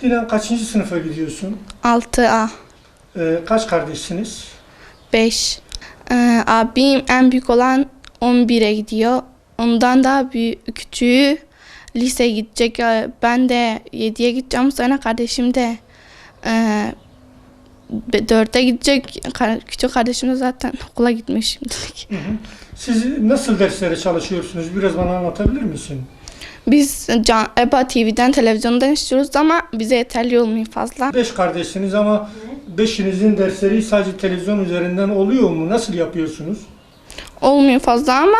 Dilan, kaçıncı sınıfa gidiyorsun? 6A. Kaç kardeşsiniz? 5. Abim en büyük olan 11'e gidiyor. Ondan daha büyük, küçüğü liseye gidecek. Ben de 7'ye gideceğim. Sonra kardeşim de 4'e gidecek. Küçük kardeşim de zaten okula gitmiş şimdilik. Siz nasıl derslere çalışıyorsunuz? Biraz bana anlatabilir misin? Biz EBA TV'den, televizyondan istiyoruz ama bize yeterli olmuyor fazla. 5 kardeşsiniz ama beşinizin dersleri sadece televizyon üzerinden oluyor mu? Nasıl yapıyorsunuz? Olmuyor fazla ama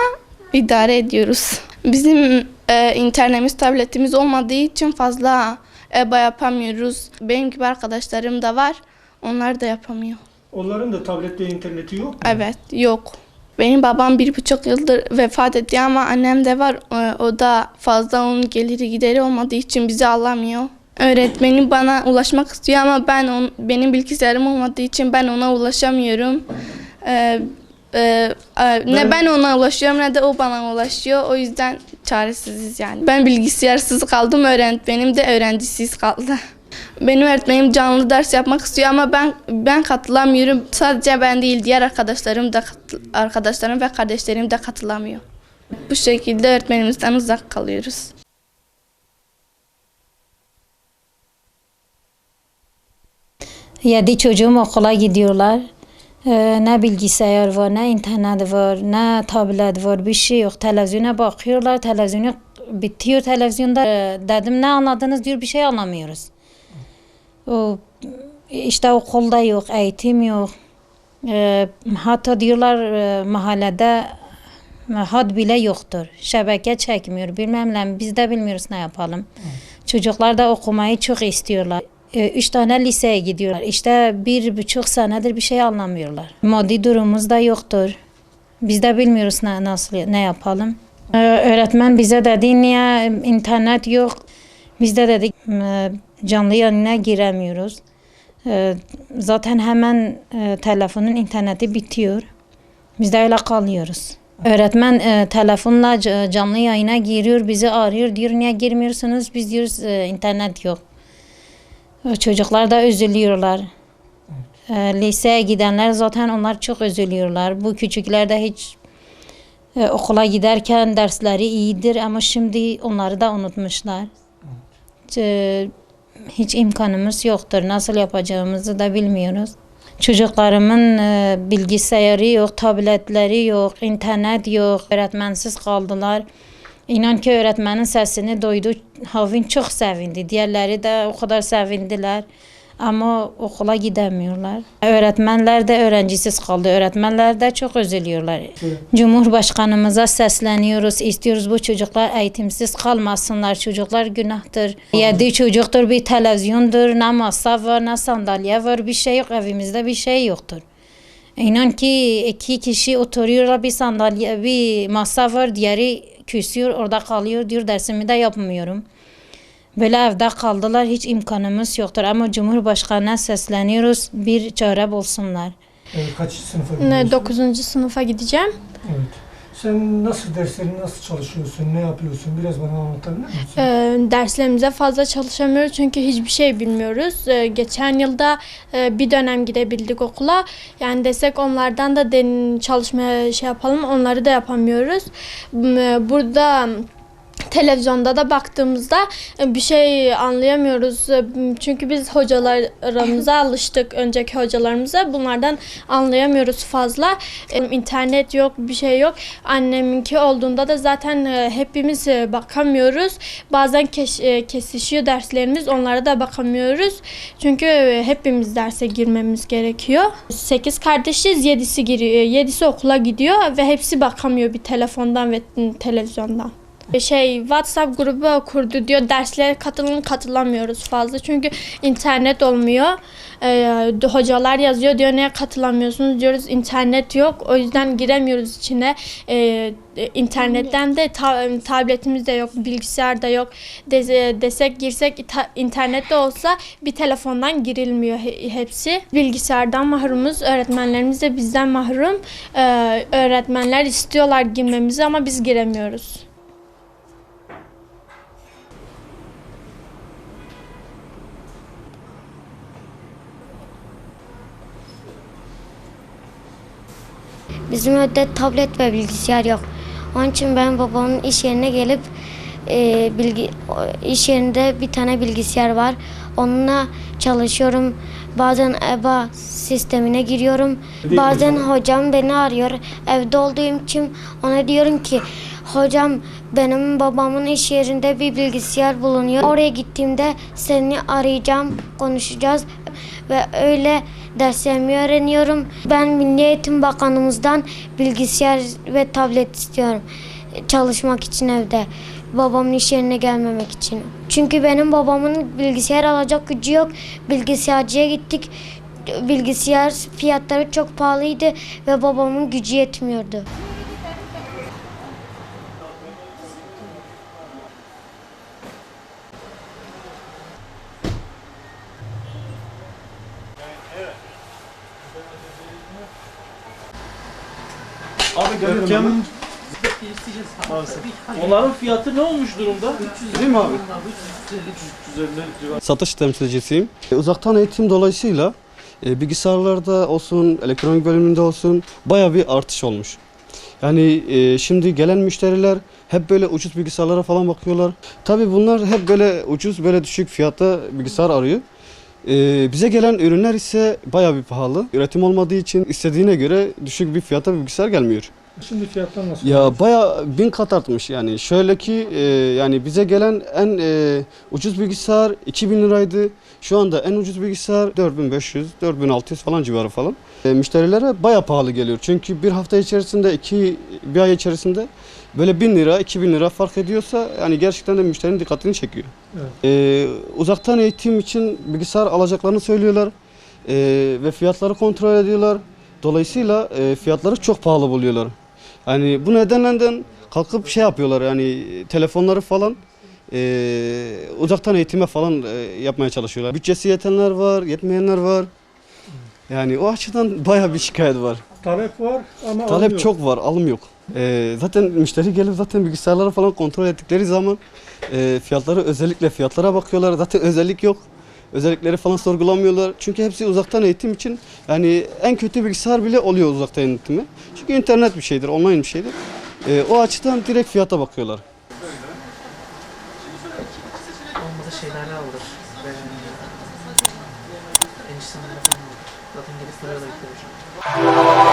idare ediyoruz. Bizim internetimiz, tabletimiz olmadığı için fazla EBA yapamıyoruz. Benim gibi arkadaşlarım da var, onlar da yapamıyor. Onların da tablet ve interneti yok mu? Evet, yok. Benim babam 1,5 yıldır vefat etti ama annem de var. O da fazla onun geliri gideri olmadığı için bizi alamıyor. Öğretmenim bana ulaşmak istiyor ama benim bilgisayarım olmadığı için ben ona ulaşamıyorum. Ne ben ona ulaşıyorum ne de o bana ulaşıyor. O yüzden çaresiziz yani. Ben bilgisayarsız kaldım, öğretmenim de öğrencisiz kaldı. Benim öğretmenim canlı ders yapmak istiyor ama ben katılamıyorum. Sadece ben değil, diğer arkadaşlarım ve kardeşlerim de katılamıyor. Bu şekilde öğretmenimizden uzak kalıyoruz. Yedi çocuğum okula gidiyorlar. Ne bilgisayar var, ne internet var, ne tablet var, bir şey yok. Televizyona bakıyorlar, televizyonu bitiyor televizyonda. Dedim ne anladınız diyor, bir şey anlamıyoruz. İşte okulda yok, eğitim yok. Hatta diyorlar mahallede hat bile yoktur. Şebeke çekmiyor, bilmem ne. Biz de bilmiyoruz ne yapalım. Çocuklar da okumayı çok istiyorlar. 3 tane liseye gidiyorlar. İşte 1,5 senedir bir şey anlamıyorlar. Maddi durumumuz da yoktur. Biz de bilmiyoruz ne yapalım. Öğretmen bize dedi niye internet yok. Biz de dedik canlı yayına giremiyoruz. Zaten hemen telefonun interneti bitiyor. Biz de öyle kalıyoruz. Öğretmen telefonla canlı yayına giriyor, bizi arıyor, diyor niye girmiyorsunuz? Biz diyoruz internet yok. Çocuklar da üzülüyorlar. Liseye gidenler zaten onlar çok üzülüyorlar. Bu küçükler de hiç okula giderken dersleri iyidir ama şimdi onları da unutmuşlar. Hiç imkanımız yoktur. Nasıl yapacağımızı da bilmiyoruz. Çocuklarımın bilgisayarı yok, tabletleri yok, internet yok. Öğretmensiz kaldılar. İnan ki öğretmenin sesini duydu. Havin çok sevindi. Diğerleri de o kadar sevindiler. Ama okula gidemiyorlar. Öğretmenler de öğrencisiz kaldı. Öğretmenler de çok üzülüyorlar. Evet. Cumhurbaşkanımıza sesleniyoruz. İstiyoruz bu çocuklar eğitimsiz kalmasınlar. Çocuklar günahtır. 7 çocuktur, bir televizyondur. Ne masa var, ne sandalye var. Bir şey yok. Evimizde bir şey yoktur. İnan ki 2 kişi oturuyorlar. Bir sandalye, bir masa var. Diğeri küsüyor, orada kalıyor. Diyor dersimi de yapmıyorum. Böyle evde kaldılar, hiç imkanımız yoktur ama Cumhurbaşkanı'na sesleniyoruz, bir çare bulsunlar. Kaç sınıfa gidiyorsun? 9. sınıfa gideceğim. Evet. Sen nasıl derslerini nasıl çalışıyorsun, ne yapıyorsun? Biraz bana anlatabilir misin? Derslerimize fazla çalışamıyoruz çünkü hiçbir şey bilmiyoruz. Geçen yılda bir dönem gidebildik okula. Yani desek onlardan da çalışmaya yapalım, onları da yapamıyoruz. Burada televizyonda da baktığımızda bir şey anlayamıyoruz. Çünkü biz hocalarımıza alıştık, önceki hocalarımıza. Bunlardan anlayamıyoruz fazla. İnternet yok, bir şey yok. Anneminki olduğunda da zaten hepimiz bakamıyoruz. Bazen kesişiyor derslerimiz, onlara da bakamıyoruz. Çünkü hepimiz derse girmemiz gerekiyor. 8 kardeşiz, 7'si giriyor. 7'si okula gidiyor ve hepsi bakamıyor bir telefondan ve televizyondan. WhatsApp grubu kurdu diyor. Derslere katılamıyoruz fazla. Çünkü internet olmuyor. Hocalar yazıyor diyor niye katılamıyorsunuz diyoruz. İnternet yok. O yüzden giremiyoruz içine. İnternetten de tabletimiz de yok. Bilgisayar da yok. Desek girsek internette olsa bir telefondan girilmiyor hepsi. Bilgisayardan mahrumuz. Öğretmenlerimiz de bizden mahrum. Öğretmenler istiyorlar girmemizi ama biz giremiyoruz. Bizim evde tablet ve bilgisayar yok. Onun için ben babamın iş yerine gelip iş yerinde bir tane bilgisayar var. Onunla çalışıyorum. Bazen EBA sistemine giriyorum. Bazen hocam beni arıyor. Evde olduğum için ona diyorum ki hocam benim babamın iş yerinde bir bilgisayar bulunuyor. Oraya gittiğimde seni arayacağım, konuşacağız ve öyle derslerimi öğreniyorum. Ben Milli Eğitim Bakanımızdan bilgisayar ve tablet istiyorum çalışmak için evde. Babamın iş yerine gelmemek için. Çünkü benim babamın bilgisayar alacak gücü yok. Bilgisayarcıya gittik. Bilgisayar fiyatları çok pahalıydı ve babamın gücü yetmiyordu. Abi görkem. Onların fiyatı ne olmuş durumda? Değil mi abi? 350 civarı. Satış temsilcisiyim. Uzaktan eğitim dolayısıyla bilgisayarlarda olsun, elektronik bölümünde olsun bayağı bir artış olmuş. Yani şimdi gelen müşteriler hep böyle ucuz bilgisayarlara falan bakıyorlar. Tabii bunlar hep böyle ucuz, böyle düşük fiyatta bilgisayar arıyor. Bize gelen ürünler ise bayağı bir pahalı. Üretim olmadığı için istediğine göre düşük bir fiyata bilgisayar gelmiyor. Şimdi fiyatlar nasıl? Ya bayağı 1000 kat artmış yani. Şöyle ki yani bize gelen en ucuz bilgisayar 2000 liraydı. Şu anda en ucuz bilgisayar 4500, 4600 falan civarı falan. Müşterilere bayağı pahalı geliyor. Çünkü bir hafta içerisinde, bir ay içerisinde böyle 1000 lira, 2000 lira fark ediyorsa yani gerçekten de müşterinin dikkatini çekiyor. Evet. Uzaktan eğitim için bilgisayar alacaklarını söylüyorlar ve fiyatları kontrol ediyorlar. Dolayısıyla fiyatları çok pahalı buluyorlar. Yani bu nedenle kalkıp şey yapıyorlar yani telefonları falan uzaktan eğitime falan yapmaya çalışıyorlar. Bütçesi yetenler var, yetmeyenler var. Yani o açıdan bayağı bir şikayet var. Talep var ama alım Talep yok. çok var, alım yok. Zaten müşteri gelip zaten bilgisayarları falan kontrol ettikleri zaman fiyatları özellikle fiyatlara bakıyorlar. Zaten özellik yok. Özellikleri falan sorgulamıyorlar. Çünkü hepsi uzaktan eğitim için yani en kötü bilgisayar bile oluyor uzaktan eğitimi. Çünkü internet bir şeydir, online bir şeydir. O açıdan direkt fiyata bakıyorlar. Olmadı şeylerle alır. Eniştemle falan alır. Zaten gelip sırayla bekliyor.